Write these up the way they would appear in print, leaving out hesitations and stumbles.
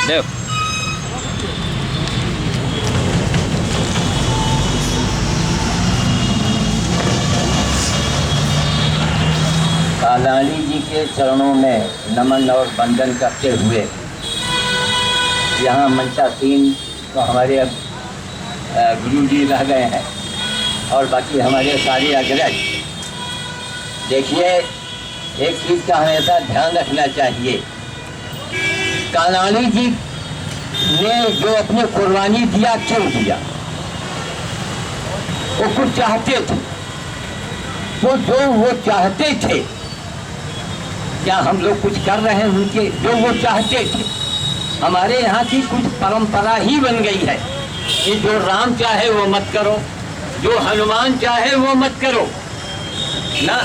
देव कालाणी जी के चरणों में नमन और वंदन करते हुए यहाँ मंचासीन तो हमारे अब गुरु जी रह गए हैं और बाकी हमारे सारे अग्रज। देखिए, एक चीज़ का हमेशा ध्यान रखना चाहिए, कालाणी जी ने जो अपनी कुर्बानी दिया, क्यों दिया? वो कुछ चाहते थे, वो जो वो चाहते थे, क्या हम लोग कुछ कर रहे हैं उनके जो वो चाहते थे? हमारे यहाँ की कुछ परंपरा ही बन गई है कि जो राम चाहे वो मत करो, जो हनुमान चाहे वो मत करो ना।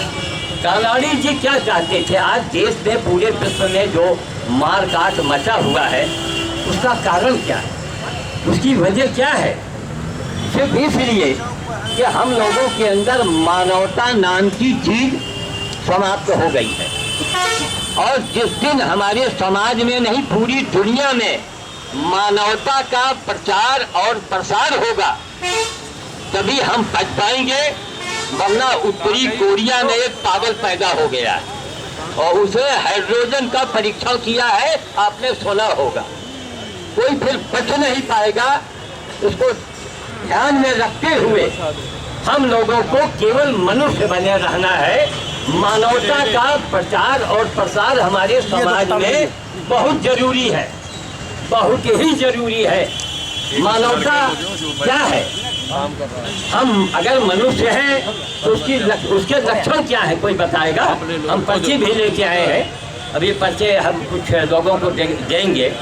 कालाणी जी क्या चाहते थे? आज देश में पूरे विश्व में जो मार काट मचा हुआ है उसका कारण क्या है, उसकी वजह क्या है? सिर्फ इसलिए कि हम लोगों के अंदर मानवता नाम की चीज समाप्त हो गई है। और जिस दिन हमारे समाज में नहीं पूरी दुनिया में मानवता का प्रचार और प्रसार होगा तभी हम बच पाएंगे, वरना उत्तरी कोरिया में एक पागल पैदा हो गया है और उसने हाइड्रोजन का परीक्षण किया है, आपने सुना होगा। कोई फिर बच नहीं पाएगा। उसको ध्यान में रखते हुए हम लोगों को केवल मनुष्य बने रहना है। मानवता का प्रचार और प्रसार हमारे समाज में बहुत जरूरी है, बहुत ही जरूरी है। मानवता क्या है? हम अगर मनुष्य हैं तो उसके लक्षण क्या है, कोई बताएगा? हम पर्चे भी लेके आए हैं, अभी पर्चे हम कुछ लोगों को देंगे।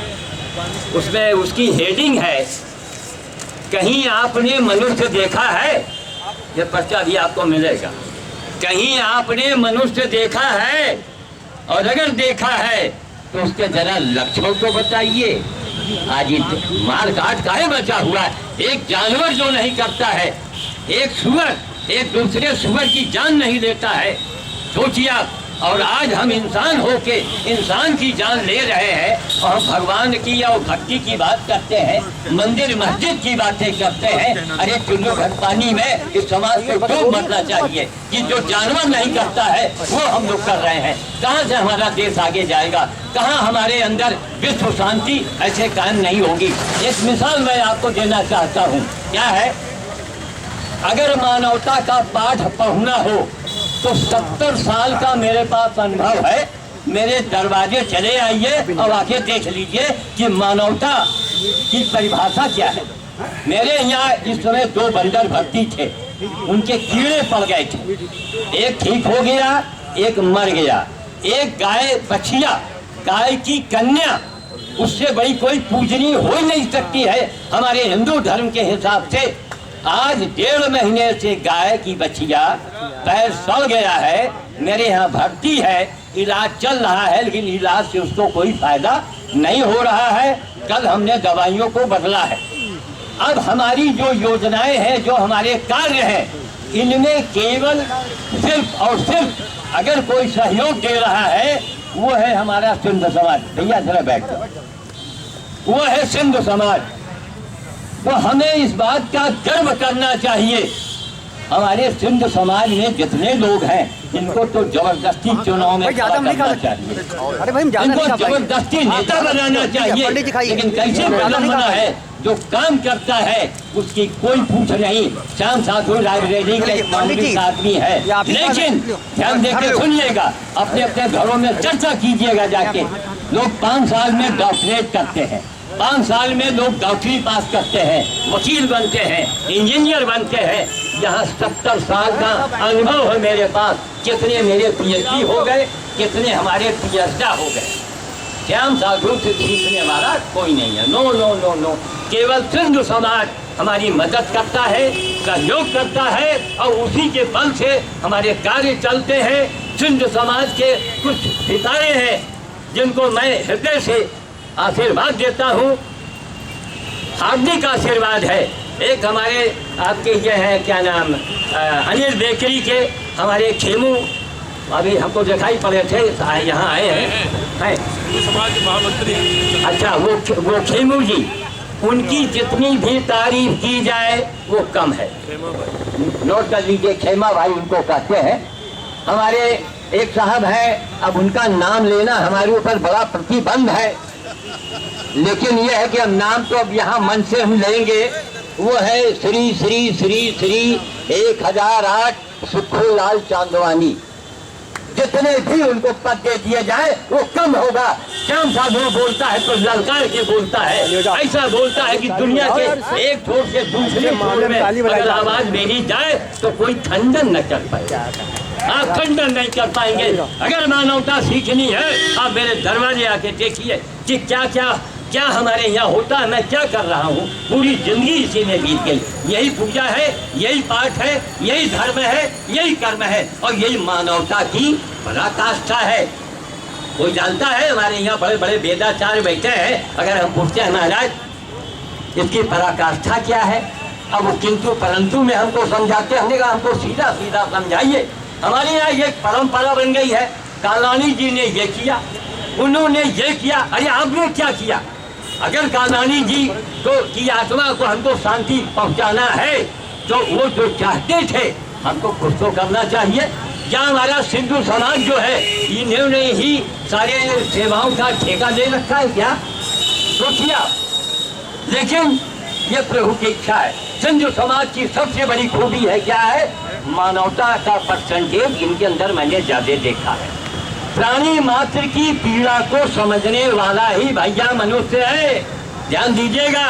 उसमें उसकी हेडिंग है, कहीं आपने मनुष्य देखा है? ये पर्चा भी आपको मिलेगा। कहीं आपने मनुष्य देखा है? और अगर देखा है तो उसके जरा लक्षण तो बताइए। आज मार काट काहे बचा हुआ है? एक जानवर जो नहीं करता है, एक सुअर एक दूसरे सुअर की जान नहीं लेता है, सोचिए आप। और आज हम इंसान होके इंसान की जान ले रहे हैं और भगवान की और भक्ति की बात करते हैं, मंदिर मस्जिद की बातें करते हैं। अरे चुल्लू भर पानी में इस समाज को डूब मरना चाहिए कि जो जानवर नहीं करता है वो हम लोग कर रहे हैं। कहाँ से हमारा देश आगे जाएगा? कहाँ हमारे अंदर विश्व शांति ऐसे कायम नहीं होगी? एक मिसाल मैं आपको देना चाहता हूँ। क्या है? अगर मानवता का पाठ पढ़ना हो तो 70 साल का मेरे पास अनुभव है। मेरे दरवाजे चले आइए और आके देख लीजिए कि मानवता की परिभाषा क्या है। मेरे यहाँ इस समय 2 बंदर भर्ती थे, उनके कीड़े पड़ गए थे। एक ठीक हो गया, एक मर गया। एक गाय बछिया, गाय की कन्या, उससे बड़ी कोई पूजनीय हो ही नहीं सकती है हमारे हिंदू धर्म के हिसाब से। आज 1.5 महीने से गाय की बछिया पैर सड़ गया है, मेरे यहाँ भर्ती है, इलाज चल रहा है, लेकिन इलाज से उसको कोई फायदा नहीं हो रहा है। कल हमने दवाइयों को बदला है। अब हमारी जो योजनाएं हैं, जो हमारे कार्य हैं, इनमें केवल सिर्फ और सिर्फ अगर कोई सहयोग दे रहा है वो है हमारा सिंध समाज। भैया जरा बैठ जाओ, वो है सिंध समाज। तो हमें इस बात का गर्व करना चाहिए। हमारे सिंध समाज में जितने लोग हैं इनको तो जबरदस्ती चुनाव में खड़ा करना चाहिए, इनको जबरदस्ती नेता बनाना चाहिए। लेकिन कैसे बना है? जो काम करता है उसकी कोई पूछ नहीं। श्याम साधु लाइब्रेरी के कांग्रेस आदमी है, लेकिन ध्यान देकर सुनिएगा, अपने अपने घरों में चर्चा कीजिएगा जाके। लोग 5 साल में डॉक्टरेट करते हैं, 5 साल में लोग डॉक्टरी पास करते हैं, वकील बनते हैं, इंजीनियर बनते हैं। यहाँ 70 साल का अनुभव है मेरे पास। कितने मेरे पीएचडी हो गए, कितने हमारे पीएचडी हो गए। श्याम साधु से सीखने वाला कोई नहीं है। नो नो नो नो, केवल सिंधु समाज हमारी मदद करता है, सहयोग करता है और उसी के बल से हमारे कार्य चलते हैं। सिंधु समाज के कुछ सितारे हैं जिनको मैं हृदय से आशीर्वाद देता हूँ, हार्दिक आशीर्वाद है। एक हमारे आपके ये हैं, क्या नाम, अनिल बेकरी के हमारे खेमू, अभी हमको दिखाई पड़े थे, यहाँ आए हैं। समाज के महामंत्री हैं। अच्छा, वो खेमू जी, उनकी जितनी भी तारीफ की जाए वो कम है। नोट कर लीजिए, खेमा भाई उनको कहते हैं। हमारे एक साहब है, अब उनका नाम लेना हमारे ऊपर बड़ा प्रतिबंध है, लेकिन यह है कि हम नाम तो अब यहाँ मन से हम लेंगे। वो है श्री श्री श्री श्री 1008 सुखो लाल चांदवानी। जितने भी उनको पद दे दिए जाए वो कम होगा। श्याम साधु बोलता है तो ललकार के बोलता है, ऐसा बोलता है कि दुनिया के एक छोर से दूसरे छोर में अगर आवाज मेरी जाए तो कोई खंडन न कर पाएगा। आप खंडन नहीं कर पाएंगे। अगर मानवता सीखनी है, आप मेरे दरवाजे आके देखिए कि क्या क्या क्या हमारे यहाँ होता है। मैं क्या कर रहा हूँ, पूरी जिंदगी इसी में बीत गई। यही पूजा है, यही पाठ है, यही धर्म है, यही कर्म है और यही मानवता की पराकाष्ठा है। कोई जानता है? हमारे यहाँ बड़े बड़े वेदाचार्य बैठे हैं, अगर हम पूछते हैं महाराज इसकी पराकाष्ठा क्या है, अब वो किंतु परंतु में हमको समझाते, हमने कहा हमको सीधा सीधा समझाइए। हमारे यहाँ ये परंपरा बन गई है, कालानी जी ने ये किया, उन्होंने ये किया। अरे आपने क्या किया? अगर कालानी जी की आत्मा को हमको शांति पहुंचाना है तो वो जो चाहते थे हमको कुछ तो करना चाहिए। क्या हमारा सिंधु समाज जो है इन्होंने ही सारे सेवाओं का ठेका ले रखा है क्या? सोचिए। लेकिन ये प्रभु की इच्छा है। सिंधु समाज की सबसे बड़ी खूबी है क्या है? मानवता का परसेंटेज इनके अंदर मैंने ज्यादा देखा है। प्राणी मात्र की पीड़ा को समझने वाला ही भैया मनुष्य है। ध्यान दीजिएगा,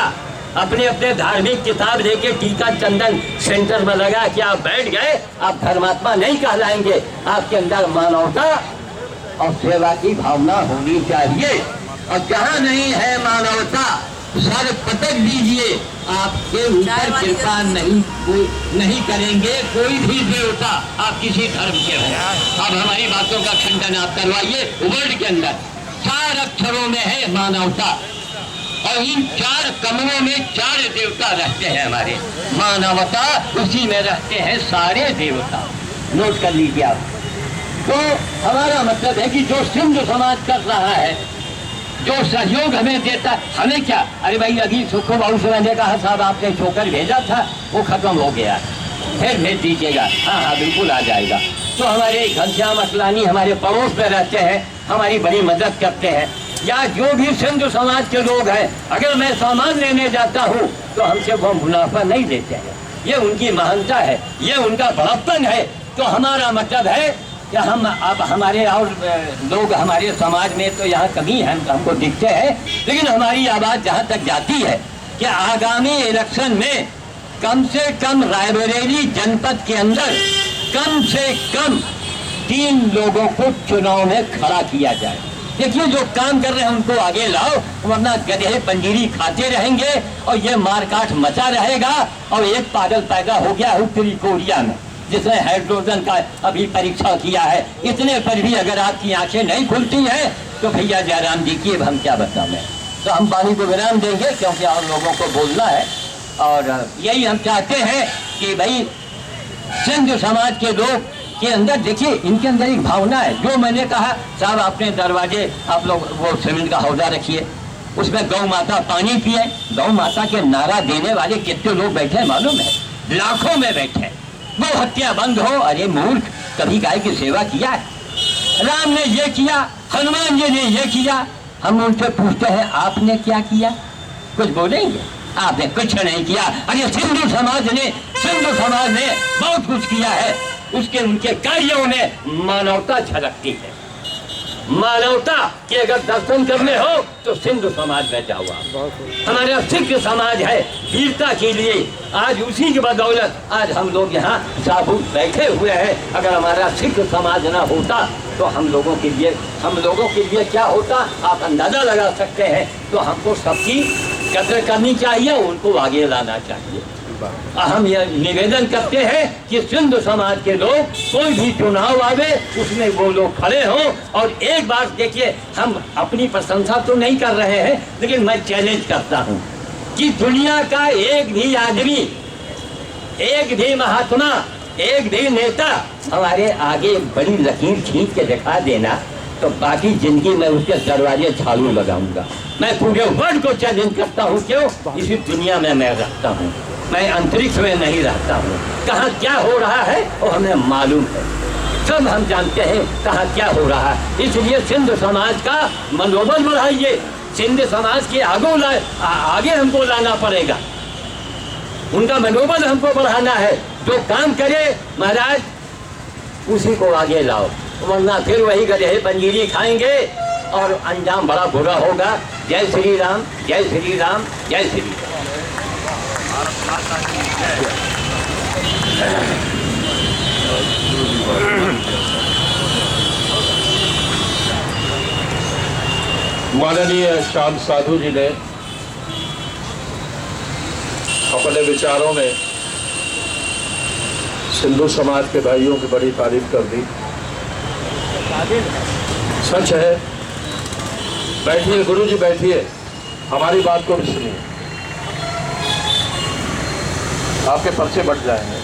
अपने अपने धार्मिक किताब लेके टीका चंदन सेंटर में लगा कि आप बैठ गए, आप धर्मात्मा नहीं कहलाएंगे। आपके अंदर मानवता और सेवा की भावना होनी चाहिए। और जहाँ नहीं है मानवता, सर पटक दीजिए, आपके ऊपर कृपा नहीं करेंगे कोई भी देवता, आप किसी धर्म के हो। अब हमारी बातों का खंडन आप करवाइए। वर्ड के अंदर 4 अक्षरों में है मानवता और इन 4 कमरों में 4 देवता रहते हैं हमारे। मानवता, उसी में रहते हैं सारे देवता। नोट कर लीजिए आप। तो हमारा मतलब है कि जो सिंधु समाज कर रहा है, जो सहयोग हमें देता, हमें क्या? अरे भाई अभी सुखो बाबू से मैंने कहा साहब आपने चोकर भेजा था, वो खत्म हो गया, फिर भेज दीजिएगा। हाँ हाँ बिल्कुल आ जाएगा। तो हमारे घनश्याम असलानी हमारे पड़ोस में रहते हैं, हमारी बड़ी मदद करते हैं। या जो भी सिंधु समाज के लोग हैं, अगर मैं सामान लेने जाता हूँ तो हमसे वो मुनाफा नहीं देते हैं। ये उनकी महानता है, ये उनका बड़प्पन है। तो हमारा मतलब है कि हम अब हमारे और लोग हमारे समाज में तो यहाँ कमी है, हमको दिखते हैं, लेकिन हमारी आवाज़ जहाँ तक जाती है कि आगामी इलेक्शन में कम से कम रायबरेली जनपद के अंदर कम से कम 3 लोगों को चुनाव में खड़ा किया जाए। देखिए जो काम कर रहे हैं उनको आगे लाओ, वरना गधे पंजीरी खाते रहेंगे और ये मारकाट मचा रहेगा। और एक पागल पैदा हो गया उत्तरी कोरिया में, जिसने हाइड्रोजन का अभी परीक्षा किया है। इतने पर भी अगर आपकी आंखें नहीं खुलती हैं तो भैया जयराम जी की अब हम क्या बताएं। तो हम वाणी को विराम देंगे क्योंकि और लोगों को बोलना है। और यही हम चाहते हैं कि भाई सिंधु समाज के लोग के अंदर देखिए, इनके अंदर एक भावना है। जो मैंने कहा साहब अपने दरवाजे आप लोग वो सीमेंट का हौदा रखिए, उसमें गौ माता पानी पिए। गौ माता के नारा देने वाले कितने लोग बैठे हैं मालूम है? लाखों में बैठे। वो हत्या बंद हो। अरे मूर्ख, कभी गाय की सेवा किया है? राम ने ये किया, हनुमान जी ने ये किया। हम उनसे पूछते हैं आपने क्या किया? कुछ बोलेंगे? आपने कुछ नहीं किया। अरे सिंधु समाज ने बहुत कुछ किया है। उसके उनके कार्यों में मानवता झलकती है। मानवता के अगर दर्शन करने हो तो सिंधु समाज में जाओ आप। हमारा सिख समाज है वीरता के लिए, आज उसी की बदौलत आज हम लोग यहाँ साबुत बैठे हुए हैं। अगर हमारा सिख समाज ना होता तो हम लोगों के लिए क्या होता आप अंदाजा लगा सकते हैं। तो हमको सबकी कदर करनी चाहिए, उनको आगे लाना चाहिए। हम यह निवेदन करते हैं कि सिंधु समाज के लोग कोई भी चुनाव आवे उसमें वो लोग खड़े हों। और एक बात देखिए, हम अपनी प्रशंसा तो नहीं कर रहे हैं, लेकिन मैं चैलेंज करता हूं कि दुनिया का एक भी आदमी, एक भी महात्मा, एक भी नेता हमारे आगे बड़ी लकीर खींच के दिखा देना तो बाकी जिंदगी में उसके दरवाजे झाड़ू लगाऊंगा। मैं पूरे वर्ल्ड को चैलेंज करता हूँ, क्यों? इसी दुनिया में मैं रहता हूँ, मैं अंतरिक्ष में नहीं रहता हूँ। कहाँ क्या हो रहा है वो हमें मालूम है, सब हम जानते हैं कहाँ क्या हो रहा है। इसलिए सिंध समाज का मनोबल बढ़ाइए, सिंध समाज के आगे हमको लाना पड़ेगा, उनका मनोबल हमको बढ़ाना है। जो काम करे महाराज उसी को आगे लाओ, वरना फिर वही गधे पंजीरी खाएंगे और अंजाम बड़ा बुरा होगा। जय श्री राम, जय श्री राम, जय श्री राम। माननीय श्याम साधु जी ने अपने विचारों में सिंधु समाज के भाइयों की बड़ी तारीफ कर दी। सच है। बैठिए गुरु जी, बैठिए, हमारी बात को भी सुनिए, आपके पर्चे बट जाएंगे।